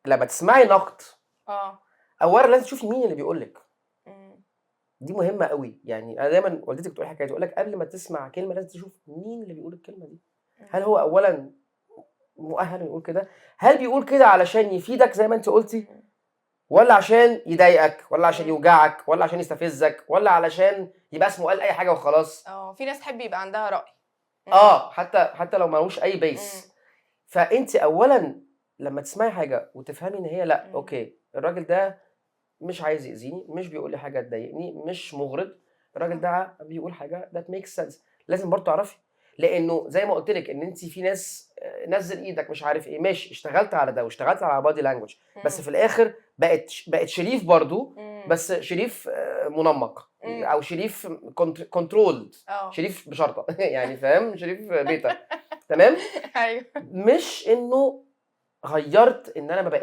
لما تسمعي نقد اولا لازم تشوفي مين اللي بيقول لك. دي مهمه قوي. يعني انا دايما والدتي بتقول حكايه، تقول لك قبل ما تسمع كلمه لازم تشوف مين اللي بيقول الكلمه دي. هل هو اولا مؤهل يقول كده؟ هل بيقول كده علشان يفيدك زي ما انت قلتي، ولا عشان يضايقك، ولا عشان يوجعك، ولا عشان يستفزك، ولا علشان يبقى اسمه قال اي حاجه وخلاص؟ في ناس تحب يبقى عندها راي. حتى لو ملوش اي بيس. فانت اولا لما تسمعي حاجه وتفهمي ان هي لا اوكي الراجل ده مش عايز يأذيني، مش بيقول لي حاجه تضايقني، مش مغرض، الراجل ده بيقول حاجه that makes sense. لازم برضه تعرفي، لانه زي ما قلت لك ان انت في ناس نزل ايدك مش عارف ايه، ماشي اشتغلت على ده واشتغلت على بادي لانجوج، بس في الاخر بقت شريف برضه، بس شريف منمق او شريف كنترولد، شريف بشرطه يعني فاهم، شريف بيتا. تمام. ايوه مش انه غيرت ان انا ما